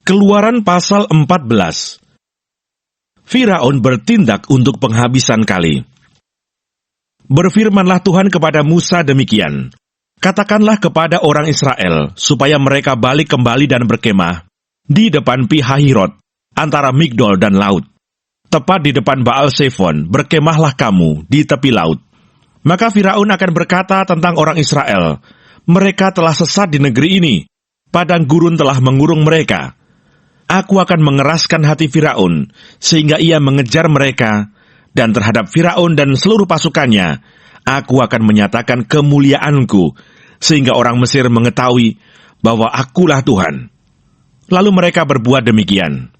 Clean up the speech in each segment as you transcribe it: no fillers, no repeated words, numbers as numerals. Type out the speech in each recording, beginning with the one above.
Keluaran pasal 14. Firaun bertindak untuk penghabisan kali. Berfirmanlah Tuhan kepada Musa demikian, katakanlah kepada orang Israel, supaya mereka balik kembali dan berkemah di depan Pi-hahirot, antara Migdol dan laut. Tepat di depan Baal-Zephon, berkemahlah kamu di tepi laut. Maka Firaun akan berkata tentang orang Israel, mereka telah sesat di negeri ini, padang gurun telah mengurung mereka. Aku akan mengeraskan hati Firaun, sehingga ia mengejar mereka, dan terhadap Firaun dan seluruh pasukannya, aku akan menyatakan kemuliaanku, sehingga orang Mesir mengetahui bahwa akulah Tuhan. Lalu mereka berbuat demikian.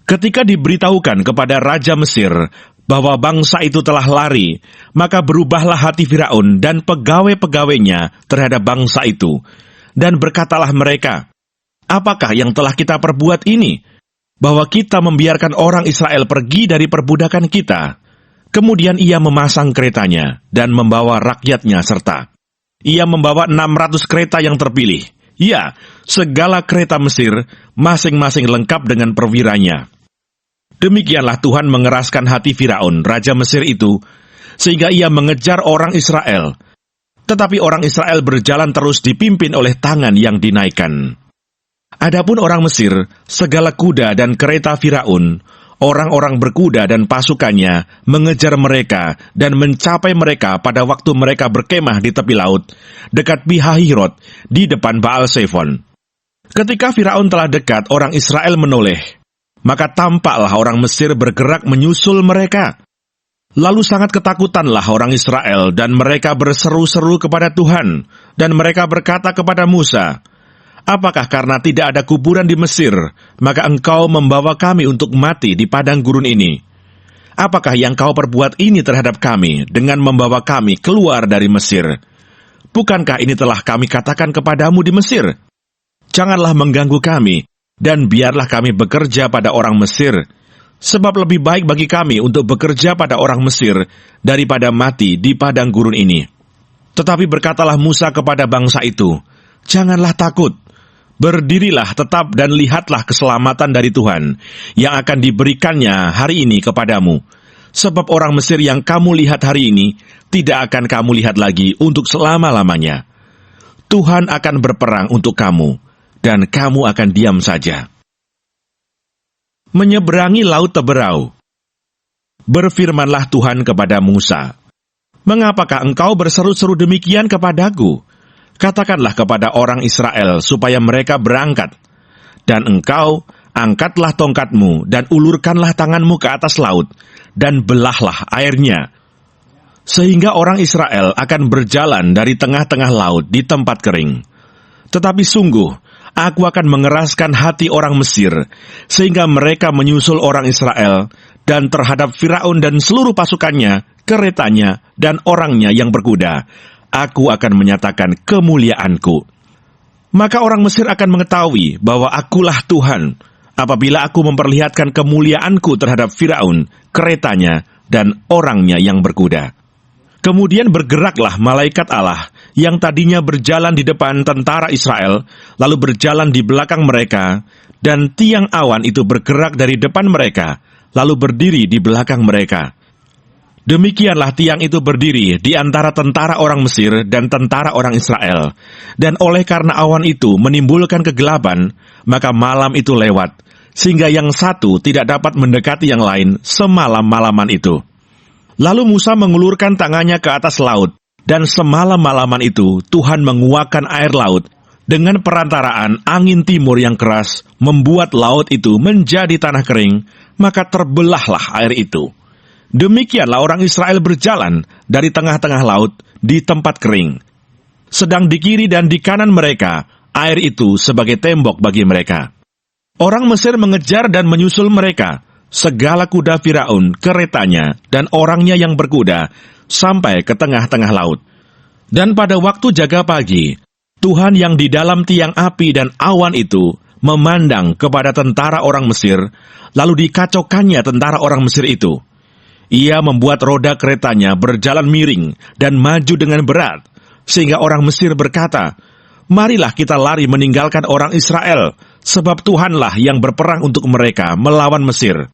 Ketika diberitahukan kepada Raja Mesir bahwa bangsa itu telah lari, maka berubahlah hati Firaun dan pegawai-pegawainya terhadap bangsa itu, dan berkatalah mereka, apakah yang telah kita perbuat ini, bahwa kita membiarkan orang Israel pergi dari perbudakan kita? Kemudian ia memasang keretanya dan membawa rakyatnya serta. Ia membawa 600 kereta yang terpilih. Ya, segala kereta Mesir, masing-masing lengkap dengan perwiranya. Demikianlah Tuhan mengeraskan hati Firaun, Raja Mesir itu, sehingga ia mengejar orang Israel. Tetapi orang Israel berjalan terus dipimpin oleh tangan yang dinaikkan. Adapun orang Mesir, segala kuda dan kereta Firaun, orang-orang berkuda dan pasukannya mengejar mereka dan mencapai mereka pada waktu mereka berkemah di tepi laut, dekat Pi-hahirot, di depan Baal-Zephon. Ketika Firaun telah dekat, orang Israel menoleh, maka tampaklah orang Mesir bergerak menyusul mereka. Lalu sangat ketakutanlah orang Israel, dan mereka berseru-seru kepada Tuhan, dan mereka berkata kepada Musa, apakah karena tidak ada kuburan di Mesir, maka engkau membawa kami untuk mati di padang gurun ini? Apakah yang kau perbuat ini terhadap kami, dengan membawa kami keluar dari Mesir? Bukankah ini telah kami katakan kepadamu di Mesir? Janganlah mengganggu kami, dan biarlah kami bekerja pada orang Mesir, sebab lebih baik bagi kami untuk bekerja pada orang Mesir, daripada mati di padang gurun ini. Tetapi berkatalah Musa kepada bangsa itu, janganlah takut, berdirilah tetap dan lihatlah keselamatan dari Tuhan yang akan diberikannya hari ini kepadamu. Sebab orang Mesir yang kamu lihat hari ini tidak akan kamu lihat lagi untuk selama-lamanya. Tuhan akan berperang untuk kamu, dan kamu akan diam saja. Menyeberangi Laut Teberau. Berfirmanlah Tuhan kepada Musa, mengapakah engkau berseru-seru demikian kepadaku? Katakanlah kepada orang Israel supaya mereka berangkat. Dan engkau angkatlah tongkatmu dan ulurkanlah tanganmu ke atas laut, dan belahlah airnya. Sehingga orang Israel akan berjalan dari tengah-tengah laut di tempat kering. Tetapi sungguh, aku akan mengeraskan hati orang Mesir, sehingga mereka menyusul orang Israel, dan terhadap Firaun dan seluruh pasukannya, keretanya, dan orangnya yang berkuda, aku akan menyatakan kemuliaanku. Maka orang Mesir akan mengetahui bahwa akulah Tuhan, apabila aku memperlihatkan kemuliaanku terhadap Firaun, keretanya, dan orangnya yang berkuda. Kemudian bergeraklah malaikat Allah, yang tadinya berjalan di depan tentara Israel, lalu berjalan di belakang mereka, dan tiang awan itu bergerak dari depan mereka, lalu berdiri di belakang mereka. Demikianlah tiang itu berdiri di antara tentara orang Mesir dan tentara orang Israel. Dan oleh karena awan itu menimbulkan kegelapan, maka malam itu lewat, sehingga yang satu tidak dapat mendekati yang lain semalam-malaman itu. Lalu Musa mengulurkan tangannya ke atas laut, dan semalam-malaman itu Tuhan menguakkan air laut, dengan perantaraan angin timur yang keras, membuat laut itu menjadi tanah kering, maka terbelahlah air itu. Demikianlah orang Israel berjalan dari tengah-tengah laut di tempat kering. Sedang di kiri dan di kanan mereka, air itu sebagai tembok bagi mereka. Orang Mesir mengejar dan menyusul mereka, segala kuda Firaun, keretanya, dan orangnya yang berkuda, sampai ke tengah-tengah laut. Dan pada waktu jaga pagi, Tuhan yang di dalam tiang api dan awan itu memandang kepada tentara orang Mesir, lalu dikacaukannya tentara orang Mesir itu. Ia membuat roda keretanya berjalan miring dan maju dengan berat, sehingga orang Mesir berkata, marilah kita lari meninggalkan orang Israel, sebab Tuhanlah yang berperang untuk mereka melawan Mesir.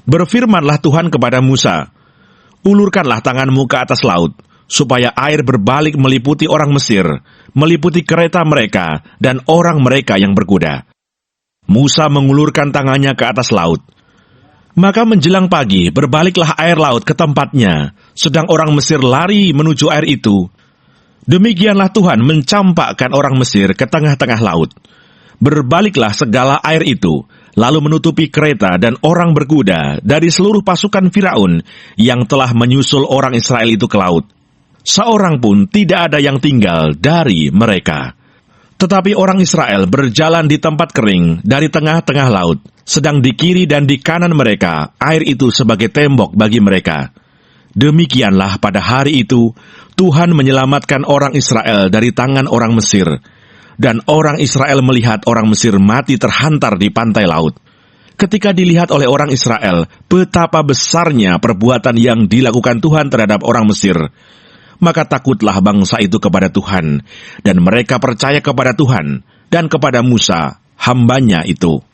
Berfirmanlah Tuhan kepada Musa, ulurkanlah tanganmu ke atas laut, supaya air berbalik meliputi orang Mesir, meliputi kereta mereka dan orang mereka yang berkuda. Musa mengulurkan tangannya ke atas laut. Maka menjelang pagi berbaliklah air laut ke tempatnya, sedang orang Mesir lari menuju air itu. Demikianlah Tuhan mencampakkan orang Mesir ke tengah-tengah laut. Berbaliklah segala air itu, lalu menutupi kereta dan orang berkuda dari seluruh pasukan Firaun yang telah menyusul orang Israel itu ke laut. Seorang pun tidak ada yang tinggal dari mereka. Tetapi orang Israel berjalan di tempat kering dari tengah-tengah laut, sedang di kiri dan di kanan mereka air itu sebagai tembok bagi mereka. Demikianlah pada hari itu, Tuhan menyelamatkan orang Israel dari tangan orang Mesir, dan orang Israel melihat orang Mesir mati terhantar di pantai laut. Ketika dilihat oleh orang Israel betapa besarnya perbuatan yang dilakukan Tuhan terhadap orang Mesir, maka takutlah bangsa itu kepada Tuhan, dan mereka percaya kepada Tuhan dan kepada Musa, hambanya itu.